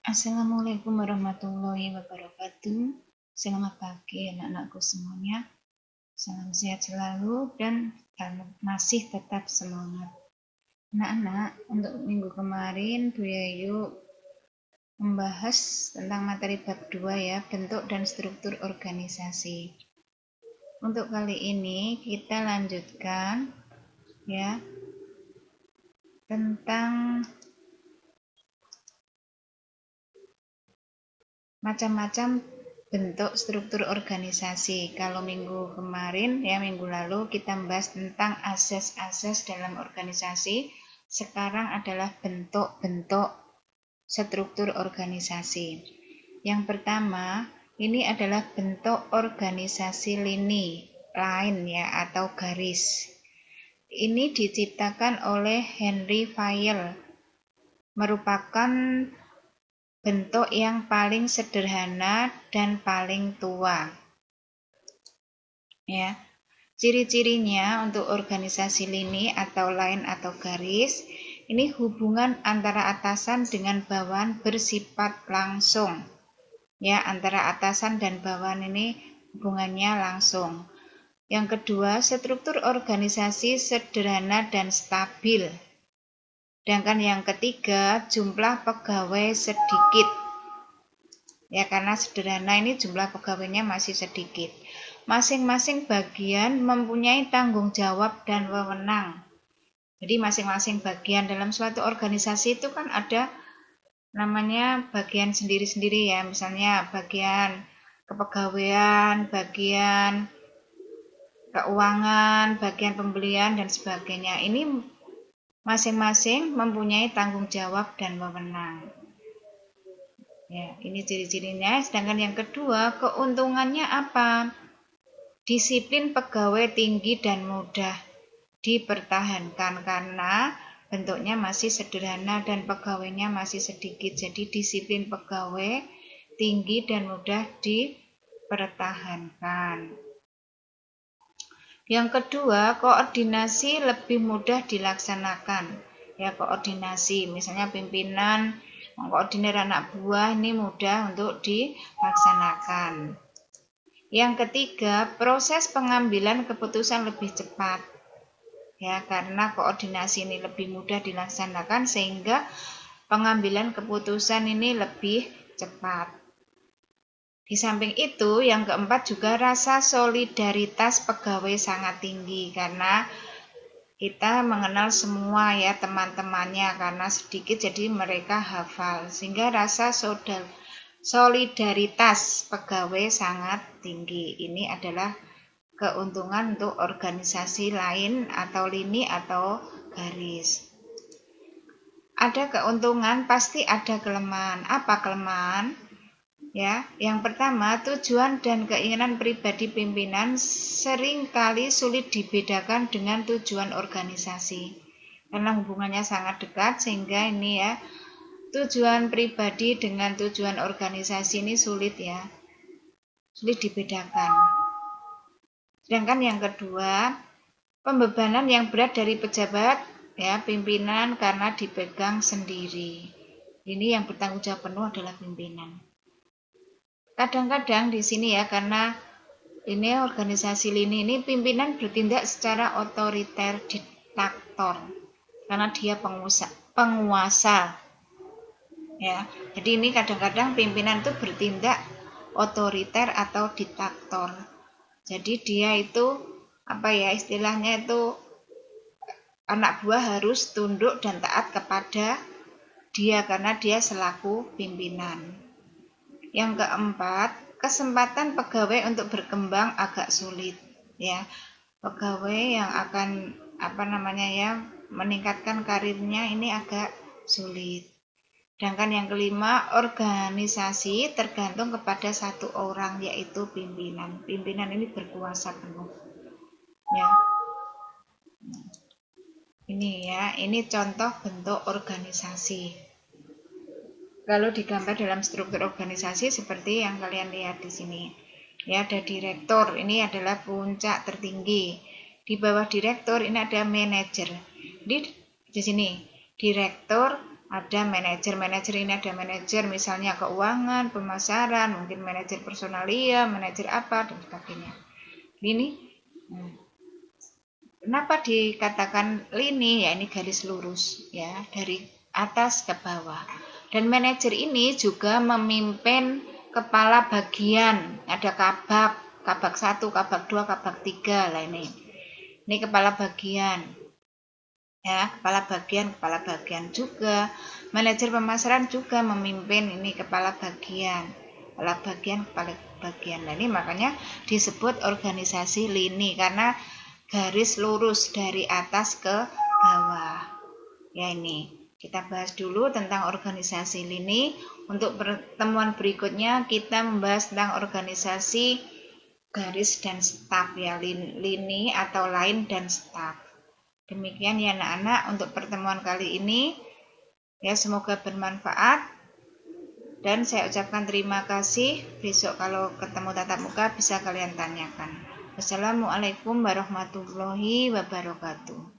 Assalamualaikum warahmatullahi wabarakatuh. Selamat pagi anak-anakku semuanya. Salam sehat selalu dan masih tetap semangat. Anak-anak, untuk minggu kemarin Bu Yayu membahas tentang materi bab 2 ya, bentuk dan struktur organisasi. Untuk kali ini kita lanjutkan ya tentang macam-macam bentuk struktur organisasi. Kalau minggu kemarin ya, minggu lalu kita membahas tentang asas-asas dalam organisasi. Sekarang adalah bentuk-bentuk struktur organisasi. Yang pertama, ini adalah bentuk organisasi lini, line ya, atau garis. Ini diciptakan oleh Henry Fayol, merupakan bentuk yang paling sederhana dan paling tua. Ya. Ciri-cirinya untuk organisasi lini atau line atau garis, ini hubungan antara atasan dengan bawahan bersifat langsung. Ya, antara atasan dan bawahan ini hubungannya langsung. Yang kedua, struktur organisasi sederhana dan stabil. Sedangkan yang ketiga, jumlah pegawai sedikit. Ya, karena sederhana ini jumlah pegawainya masih sedikit. Masing-masing bagian mempunyai tanggung jawab dan wewenang. Jadi masing-masing bagian dalam suatu organisasi itu kan ada namanya bagian sendiri-sendiri ya. Misalnya bagian kepegawaian, bagian keuangan, bagian pembelian dan sebagainya. Ini masing-masing mempunyai tanggung jawab dan wewenang. Ya, ini ciri-cirinya. Sedangkan yang kedua, keuntungannya apa? Disiplin pegawai tinggi dan mudah dipertahankan karena bentuknya masih sederhana dan pegawainya masih sedikit. Jadi disiplin pegawai tinggi dan mudah dipertahankan. Yang kedua, koordinasi lebih mudah dilaksanakan. Ya, koordinasi, misalnya pimpinan mengkoordinir anak buah ini mudah untuk dilaksanakan. Yang ketiga, proses pengambilan keputusan lebih cepat. Ya, karena koordinasi ini lebih mudah dilaksanakan sehingga pengambilan keputusan ini lebih cepat. Di samping itu, yang keempat juga rasa solidaritas pegawai sangat tinggi karena kita mengenal semua ya teman-temannya karena sedikit jadi mereka hafal sehingga rasa solidaritas pegawai sangat tinggi. Ini adalah keuntungan untuk organisasi lain atau lini atau garis. Ada keuntungan, pasti ada kelemahan. Apa kelemahan? Ya, yang pertama, tujuan dan keinginan pribadi pimpinan seringkali sulit dibedakan dengan tujuan organisasi. Karena hubungannya sangat dekat sehingga ini ya, tujuan pribadi dengan tujuan organisasi ini sulit dibedakan. Sedangkan yang kedua, pembebanan yang berat dari pejabat ya pimpinan karena dipegang sendiri. Ini yang bertanggung jawab penuh adalah pimpinan. Kadang-kadang di sini ya karena ini organisasi lini ini pimpinan bertindak secara otoriter diktator karena dia penguasa. Ya, jadi ini kadang-kadang pimpinan itu bertindak otoriter atau diktator. Jadi dia itu istilahnya itu anak buah harus tunduk dan taat kepada dia karena dia selaku pimpinan. Yang keempat, kesempatan pegawai untuk berkembang agak sulit ya. Pegawai yang akan meningkatkan karirnya ini agak sulit. Sedangkan yang kelima, organisasi tergantung kepada satu orang yaitu pimpinan. Pimpinan ini berkuasa penuh. Ya. Ini contoh bentuk organisasi. Kalau digambar dalam struktur organisasi seperti yang kalian lihat di sini. Ya, ada direktur, ini adalah puncak tertinggi. Di bawah direktur ini ada manajer. Di sini direktur, Ada manajer ini, ada manajer misalnya keuangan, pemasaran, mungkin manajer personalia, manajer apa dan sebagainya. Ini kenapa dikatakan lini? Ya ini garis lurus ya, dari atas ke bawah. Dan manajer ini juga memimpin kepala bagian. Ada kabak 1, kabak 2, kabak 3 lah ini. Ini kepala bagian. Ya, kepala bagian juga. Manajer pemasaran juga memimpin ini kepala bagian. Kepala bagian. Nah, ini makanya disebut organisasi lini karena garis lurus dari atas ke bawah. Ya ini. Kita bahas dulu tentang organisasi lini. Untuk pertemuan berikutnya kita membahas tentang organisasi garis dan staf ya, lini atau line dan staf. Demikian ya anak-anak untuk pertemuan kali ini. Ya semoga bermanfaat. Dan saya ucapkan terima kasih. Besok kalau ketemu tatap muka bisa kalian tanyakan. Wassalamualaikum warahmatullahi wabarakatuh.